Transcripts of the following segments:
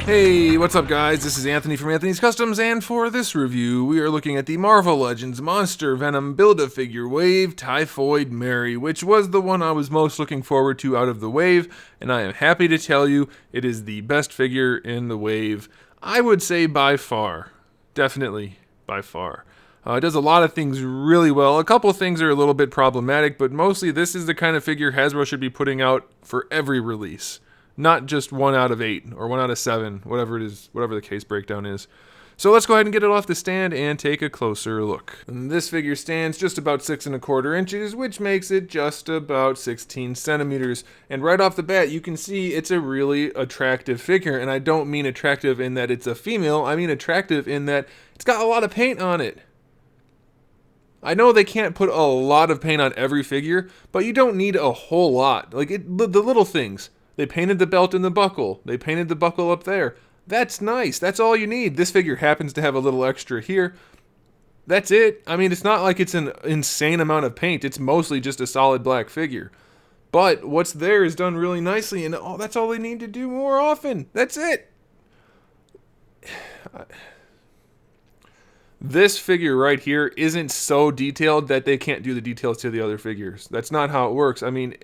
Hey, what's up guys? This is Anthony from Anthony's Customs, and for this review, we are looking at the Marvel Legends Monster Venom Build-A-Figure Wave Typhoid Mary, which was the one I was most looking forward to out of the wave, and I am happy to tell you it is the best figure in the wave. I would say by far. Definitely by far. It does a lot of things really well. A couple things are a little bit problematic, but mostly this is the kind of figure Hasbro should be putting out for every release. Not just 1 out of 8 or 1 out of 7, whatever it is, whatever the case breakdown is. So let's go ahead and get it off the stand and take a closer look. And this figure stands just about 6 1/4 inches, which makes it just about 16 centimeters. And right off the bat, you can see it's a really attractive figure. And I don't mean attractive in that it's a female. I mean attractive in that it's got a lot of paint on it. I know they can't put a lot of paint on every figure, but you don't need a whole lot. Like the little things. They painted the belt and the buckle. They painted the buckle up there. That's nice. That's all you need. This figure happens to have a little extra here. That's it. I mean, it's not like it's an insane amount of paint. It's mostly just a solid black figure. But what's there is done really nicely, and that's all they need to do more often. That's it. This figure right here isn't so detailed that they can't do the details to the other figures. That's not how it works. I mean,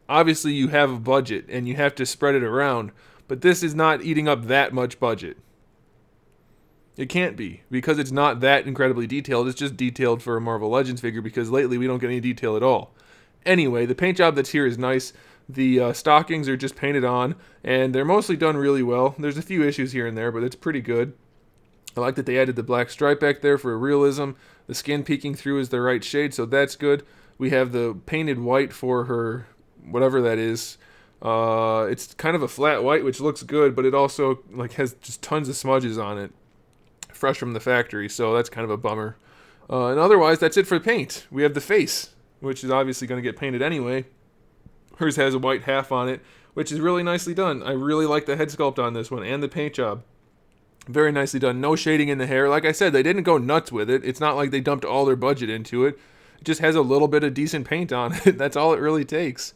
obviously you have a budget and you have to spread it around, but this is not eating up that much budget. It can't be, because it's not that incredibly detailed. It's just detailed for a Marvel Legends figure, because lately we don't get any detail at all. Anyway, the paint job that's here is nice. The stockings are just painted on, and they're mostly done really well. There's a few issues here and there, but it's pretty good. I like that they added the black stripe back there for realism. The skin peeking through is the right shade, so that's good. We have the painted white for her, whatever that is. It's kind of a flat white, which looks good, but it also has just tons of smudges on it, fresh from the factory, so that's kind of a bummer. And otherwise, that's it for paint. We have the face, which is obviously going to get painted anyway. Hers has a white half on it, which is really nicely done. I really like the head sculpt on this one, and the paint job. Very nicely done. No shading in the hair. Like I said, they didn't go nuts with it. It's not like they dumped all their budget into it. It just has a little bit of decent paint on it. That's all it really takes.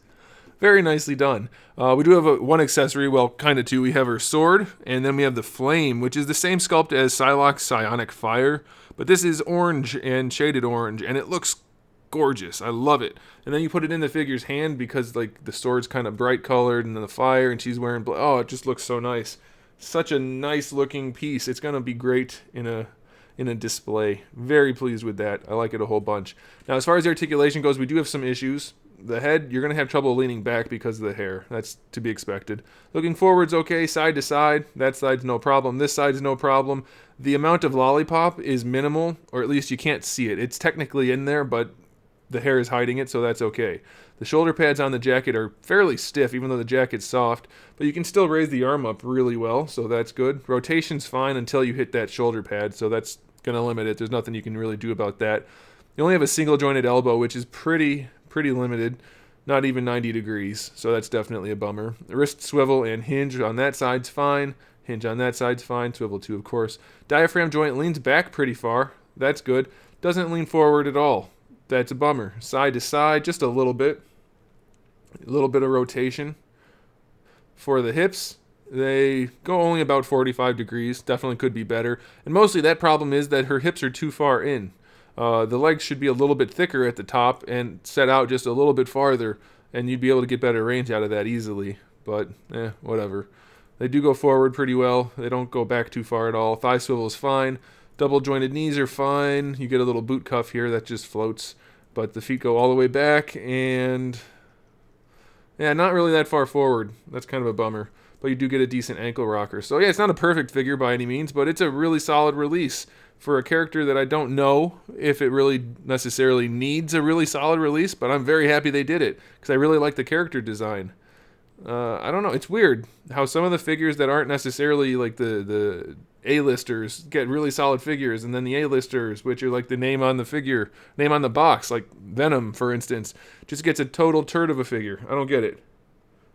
Very nicely done. We do have one accessory, well, kind of two. We have her sword, and then we have the flame, which is the same sculpt as Psylocke's Psionic Fire, but this is orange and shaded orange, and it looks gorgeous. I love it. And then you put it in the figure's hand because the sword's kind of bright colored, and then the fire, and she's wearing oh, it just looks so nice. Such a nice looking piece. It's gonna be great in a display. Very pleased with that. I like it a whole bunch. Now, as far as the articulation goes, we do have some issues. The head, you're going to have trouble leaning back because of the hair. That's to be expected. Looking forward's okay. Side to side, that side's no problem. This side's no problem. The amount of lollipop is minimal, or at least you can't see it. It's technically in there, but the hair is hiding it, so that's okay. The shoulder pads on the jacket are fairly stiff, even though the jacket's soft, but you can still raise the arm up really well, so that's good. Rotation's fine until you hit that shoulder pad, so that's going to limit it. There's nothing you can really do about that. You only have a single jointed elbow, which is pretty limited, not even 90 degrees, so that's definitely a bummer. The wrist swivel and hinge on that side's fine. Hinge on that side's fine. Swivel too, of course. Diaphragm joint leans back pretty far. That's good. Doesn't lean forward at all. That's a bummer. Side to side, just a little bit. A little bit of rotation. For the hips, they go only about 45 degrees. Definitely could be better. And mostly that problem is that her hips are too far in. The legs should be a little bit thicker at the top and set out just a little bit farther, and you'd be able to get better range out of that easily. But, whatever. They do go forward pretty well. They don't go back too far at all. Thigh swivel is fine. Double jointed knees are fine. You get a little boot cuff here that just floats. But the feet go all the way back, and yeah, not really that far forward. That's kind of a bummer. But you do get a decent ankle rocker. So yeah, it's not a perfect figure by any means, but it's a really solid release for a character that I don't know if it really necessarily needs a really solid release, but I'm very happy they did it because I really like the character design. I don't know, it's weird how some of the figures that aren't necessarily like the A-listers get really solid figures, and then the A-listers, which are like the name on the figure, name on the box, like Venom, for instance, just gets a total turd of a figure. I don't get it.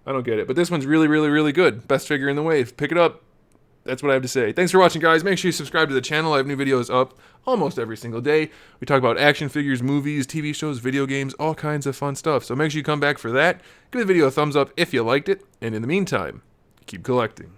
But this one's really good. Best figure in the wave. Pick it up. That's what I have to say. Thanks for watching, guys. Make sure you subscribe to the channel. I have new videos up almost every single day. We talk about action figures, movies, TV shows, video games, all kinds of fun stuff. So make sure you come back for that. Give the video a thumbs up if you liked it. And in the meantime, keep collecting.